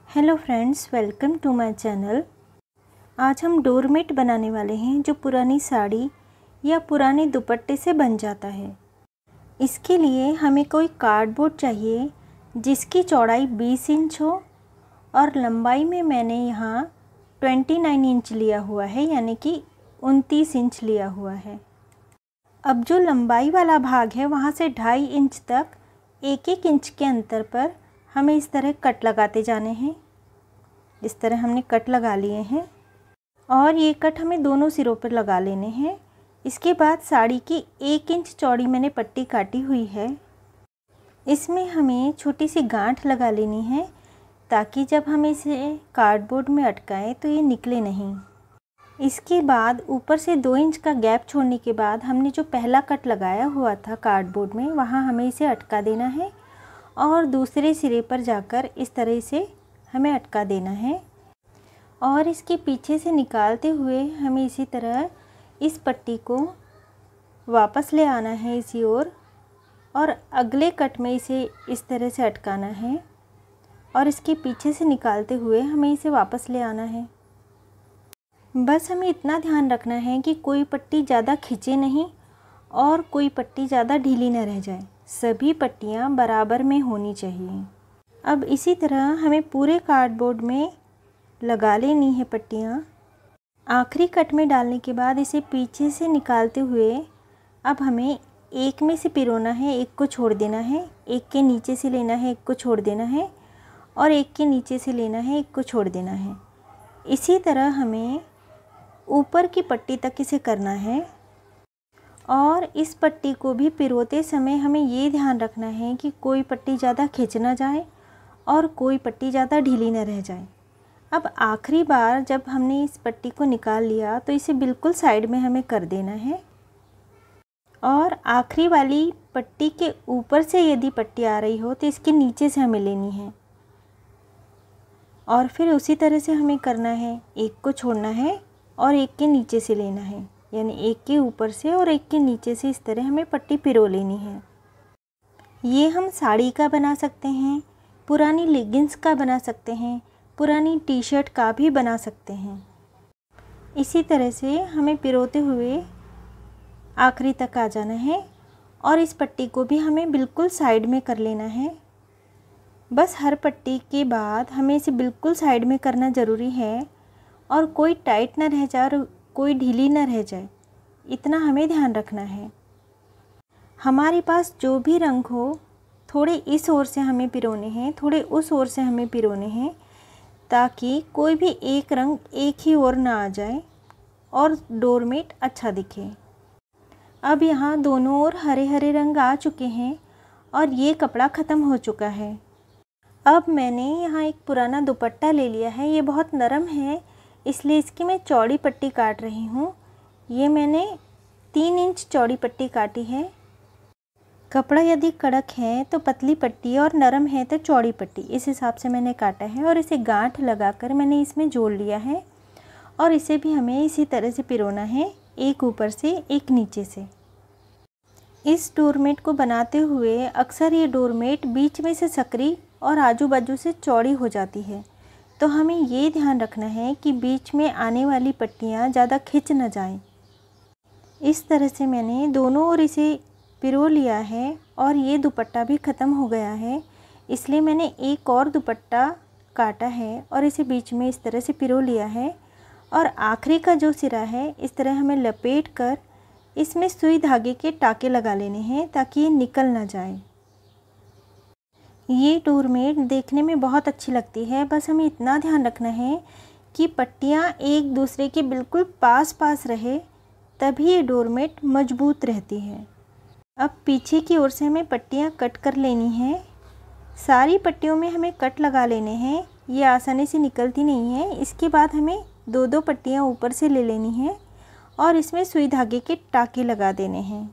Hello friends, welcome to my channel. आज हम doormat बनाने वाले हैं जो पुरानी साड़ी या पुराने दुपट्टे से बन जाता है। इसके लिए हमें कोई कार्डबोर्ड चाहिए जिसकी चौड़ाई 20 इंच हो और लंबाई में मैंने यहाँ 29 इंच लिया हुआ है, यानी कि 29 इंच लिया हुआ है। अब जो लंबाई वाला भाग है वहाँ से 2.5 इंच तक 1-1 इंच के अंतर पर हमें इस तरह कट लगाते जाने हैं। इस तरह हमने कट लगा लिए हैं और ये कट हमें दोनों सिरों पर लगा लेने हैं। इसके बाद साड़ी की 1 इंच चौड़ी मैंने पट्टी काटी हुई है। इसमें हमें छोटी सी गांठ लगा लेनी है ताकि जब हम इसे कार्डबोर्ड में अटकाएं तो ये निकले नहीं। इसके बाद ऊपर से 2 इंच का गैप छोड़ने के बाद हमने जो पहला कट लगाया हुआ था कार्डबोर्ड में, वहाँ हमें इसे अटका देना है और दूसरे सिरे पर जाकर इस तरह से हमें अटका देना है और इसके पीछे से निकालते हुए हमें इसी तरह इस पट्टी को वापस ले आना है इसी ओर और अगले कट में इसे इस तरह से अटकाना है और इसके पीछे से निकालते हुए हमें इसे वापस ले आना है। बस हमें इतना ध्यान रखना है कि कोई पट्टी ज़्यादा खिंचे नहीं और कोई पट्टी ज़्यादा ढीली न रह जाए। सभी पट्टियाँ बराबर में होनी चाहिए। अब इसी तरह हमें पूरे कार्डबोर्ड में लगा लेनी है पट्टियाँ। आखिरी कट में डालने के बाद इसे पीछे से निकालते हुए अब हमें एक में से पिरोना है, एक को छोड़ देना है, एक के नीचे से लेना है, एक को छोड़ देना है और एक के नीचे से लेना है, एक को छोड़ देना है। इसी तरह हमें ऊपर की पट्टी तक इसे करना है और इस पट्टी को भी पिरोते समय हमें ये ध्यान रखना है कि कोई पट्टी ज़्यादा खिंच ना जाए और कोई पट्टी ज़्यादा ढीली न रह जाए। अब आखिरी बार जब हमने इस पट्टी को निकाल लिया तो इसे बिल्कुल साइड में हमें कर देना है और आखिरी वाली पट्टी के ऊपर से यदि पट्टी आ रही हो तो इसके नीचे से हमें लेनी है और फिर उसी तरह से हमें करना है। एक को छोड़ना है और एक के नीचे से लेना है, यानी एक के ऊपर से और एक के नीचे से इस तरह हमें पट्टी पिरो लेनी है। ये हम साड़ी का बना सकते हैं, पुरानी लेगिंग्स का बना सकते हैं, पुरानी टी शर्ट का भी बना सकते हैं। इसी तरह से हमें पिरोते हुए आखिरी तक आ जाना है और इस पट्टी को भी हमें बिल्कुल साइड में कर लेना है। बस हर पट्टी के बाद हमें इसे बिल्कुल साइड में करना ज़रूरी है और कोई टाइट ना रह जाए और कोई ढीली ना रह जाए, इतना हमें ध्यान रखना है। हमारे पास जो भी रंग हो, थोड़े इस ओर से हमें पिरोने हैं, थोड़े उस ओर से हमें पिरोने हैं ताकि कोई भी एक रंग एक ही ओर ना आ जाए और डोरमेट अच्छा दिखे। अब यहाँ दोनों ओर हरे हरे रंग आ चुके हैं और ये कपड़ा ख़त्म हो चुका है। अब मैंने यहाँ एक पुराना दुपट्टा ले लिया है। ये बहुत नरम है इसलिए इसकी मैं चौड़ी पट्टी काट रही हूँ। ये मैंने 3 इंच चौड़ी पट्टी काटी है। कपड़ा यदि कड़क है तो पतली पट्टी और नरम है तो चौड़ी पट्टी, इस हिसाब से मैंने काटा है और इसे गांठ लगाकर मैंने इसमें जोड़ लिया है और इसे भी हमें इसी तरह से पिरोना है, एक ऊपर से एक नीचे से। इस डोरमेट को बनाते हुए अक्सर ये डोरमेट बीच में से सकरी और आजू बाजू से चौड़ी हो जाती है, तो हमें ये ध्यान रखना है कि बीच में आने वाली पट्टियाँ ज़्यादा खिंच न जाएं। इस तरह से मैंने दोनों ओर इसे पिरो लिया है और ये दुपट्टा भी ख़त्म हो गया है, इसलिए मैंने एक और दुपट्टा काटा है और इसे बीच में इस तरह से पिरो लिया है और आखिरी का जो सिरा है इस तरह हमें लपेट कर इसमें सुई धागे के टाके लगा लेने हैं ताकि ये निकल ना जाए। ये डोरमेट देखने में बहुत अच्छी लगती है। बस हमें इतना ध्यान रखना है कि पट्टियाँ एक दूसरे के बिल्कुल पास पास रहे, तभी ये डोरमेट मजबूत रहती है। अब पीछे की ओर से हमें पट्टियाँ कट कर लेनी हैं। सारी पट्टियों में हमें कट लगा लेने हैं, ये आसानी से निकलती नहीं है। इसके बाद हमें 2-2 पट्टियाँ ऊपर से ले लेनी हैं और इसमें सुई धागे के टाके लगा देने हैं।